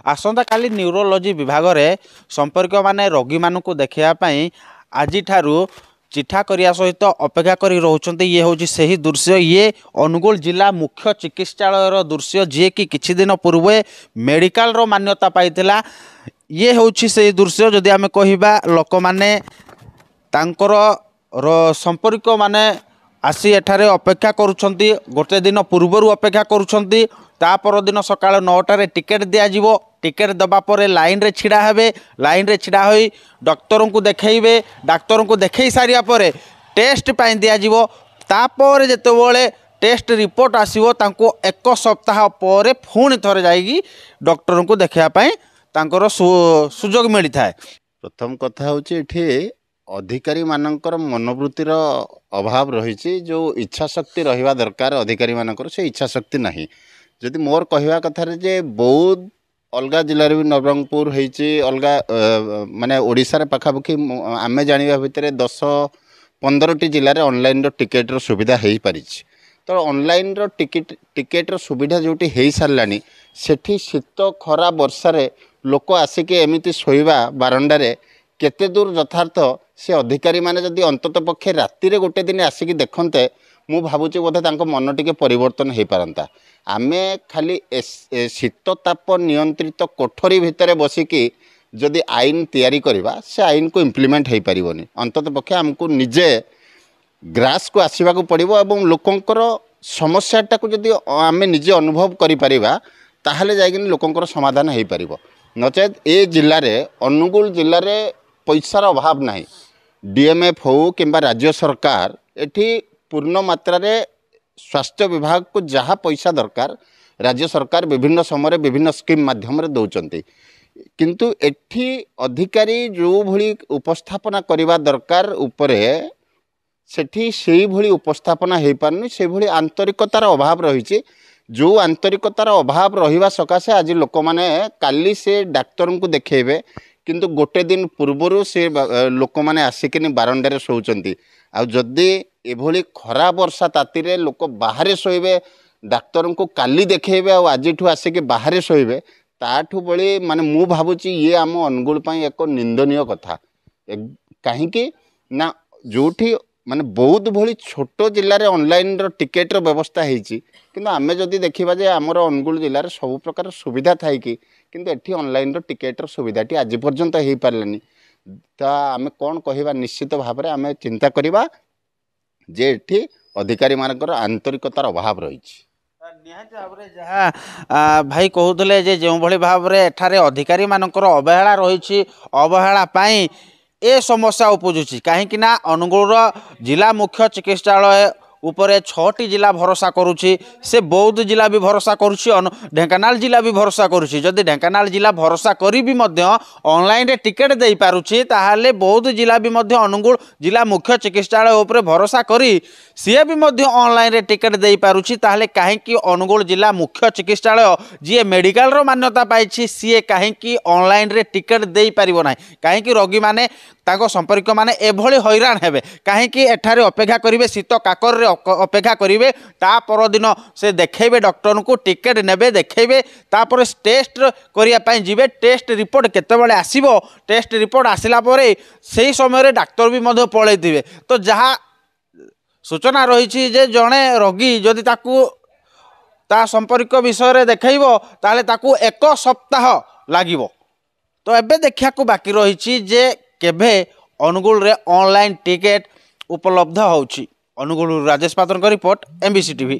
आसंता काली neurology विभाग में संपर्क माने रोगी मानू देखापी आज चिठा करिया सहित अपेक्षा करी रहउछन्ते। ये हूँ से दृश्य, ये अनुगुल जिला मुख्य चिकित्सालय दृश्य जी कि किछि दिन पूर्वे मेडिकल रो मान्यता पाइथिला। ये हूँ से दृश्य जदि आमे कहिबा लोक माने तांकर संपर्क माने आसी एठारे अपेक्षा करुछन्ती, गोटे दिन पूर्वर अपेक्षा करुछन्ती। ता पर दिन सकाळ 9टारे टिकेट दियाजिवो। टिकेट दबा परे लाइन रे छिड़ा हेबे। लाइन रे छिड़ा होई डॉक्टर को देखेइबे। डॉक्टर को देखै सारिया परे टेस्ट पाई दियाजिवो। ता पर जेतेबेले टेस्ट रिपोर्ट आसीबो तांको एक सप्ताह पर पुणी थरे जाइगी डॉक्टर को देखा पाई तांकर सुजोग मिली थाए। प्रथम कथा होची एठी अधिकारी मानकर मनोवृत्तिर अभाव रही। जो इच्छा शक्ति रहिबा दरकार अधिकारी मानकर से इच्छा शक्ति नहीं। जदि मोर कहवा कथा जे बौद्ध अलगा जिले भी नवरंगपुर होती अलगा माने ओडिशा रे पाखापाखि आमे जानिबा भितर 10-15 जिले में ऑनलाइन टिकेट रो सुविधा हो पारी। तो ऑनलाइन रो टिकेट रो सुविधा जोटी हो सारानी सेठी शीत खरा वर्षारे लोक आसिके एमिति शोइबा बारंडारे केते दूर यथार्थ से अधिकारी माने जदि अंतत पक्षे राति रे गोटे दिन आसिकी देखन्ते मु भावुची बोधे तांको मन टिके परिवर्तन हो पारंता। आमे खाली शीत ताप नियंत्रित कोठरी भितर बसिकी जदि आईन तैयारी करबा से आईन को इम्प्लीमेंट हो पारिबनी। अंतत पक्षे आमको निजे ग्रास को आसवाक पड़ो और लोकंकर समस्याटा को जदि आमे निजे अनुभव करि परिबा ताहले जाइकिन लोकंकर समाधान हो पारिबो। नचेत ए जिल्ला रे अनुगुल जिल्ला रे पैसार अभाव नहीं। डीएमएफ हो किंबा राज्य सरकार एठी पूर्ण मात्रा रे स्वास्थ्य विभाग को जहाँ पैसा दरकार राज्य सरकार विभिन्न समय विभिन्न स्कीम माध्यम रे दौरान, किंतु एठी अधिकारी जो भली उपस्थापना करने दरकार उपरे सेठी से भली उपस्थापना हो पारनी। से भली आंतरिकतार अभाव रही। जो आंतरिकतार अभाव रहिबा सकाशे आज लोक माने काली से डाक्तर को देखेबे किंतु गोटे दिन पूर्वर से लोक माने आसिकिनी बारंडारे शोचंती। आ जदि एभली खरा वर्षा तातीरे लोक बाहरे शोइबे डाक्तर को काली देखेबे आ आजिठू आसिके बाहरे शोइबे ताठू बड़ी माने मु भावुची ये आम अनुगुल पई एक निंदनीय कथा। कहीं ना जोठी माने बहुत भली छोट जिले में ऑनलाइन रो टिकेट रो व्यवस्था होती, किंतु आमे जदि देखिबा जे हमर अनुगुल जिले में सब प्रकार सुविधा थाई कि किंतु एठी ऑनलाइन रो टिकेट रो सुविधाटी आज पर्यंत हो पारलानी। तो आमे कौन कहवा निश्चित भाव में आमे चिंता करबा जे एठी अधिकारी मानकर आंतरिकतार अभाव रही। निहाती भाव में जहाँ भाई कहते जे जो भली भाव में एठारे अधिकारी मानकर अवहेला रही। अवहेला पाई ए समस्या उपजुची कहीं ना अनुगुल जिला मुख्य चिकित्सालय उपरे 6टी जिला भरोसा करुछि। से बौद्ध जिला भी भरोसा करुछि, ढेंकानाल जिला भी भरोसा करुछि। जदि ढेंकानाल जिला भरोसा करी भी मध्य ऑनलाइन रे टिकेट दे पारुछि ताहाले बौद्ध जिला भी मध्य अनुगुल जिला मुख्य चिकित्सालय उपरे भरोसा करी सी भी मध्य ऑनलाइन रे टिकेट दे पारुछि। ताहाले काहेकि अनुगुल जिला मुख्य चिकित्सालय जी मेडिकल रो मान्यता पाइछि सी काहेकि ऑनलाइन रे टिकेट दे पारिबो नाही। काहेकि रोगी माने ताको संपर्क माने एभली हैरान हेबे काहेकि एठारे अपेक्षा करिवे शीत काकर रे अपेक्षा करिवे। ता पर दिन से देखेबे डॉक्टर को टिकेट नेबे देखेबे तापर टेस्ट करिया पई जिवे। टेस्ट रिपोर्ट केतेबेले आसीबो टेस्ट रिपोर्ट आसिला परे सेही समय रे डाक्टर भी मध्य पळै दिबे। तो जहाँ सूचना रही जे जड़े रोगी जदि ताकू ता संपर्क विषय रे देखैबो ताले ताकू 1 सप्ताह लागिबो। तो एबे देखिया को बाकी रही जे केभे अनुगुल रे ऑनलाइन टिकेट उपलब्ध होउची। अनुगुल राजेश पात्र का रिपोर्ट, MBC TV।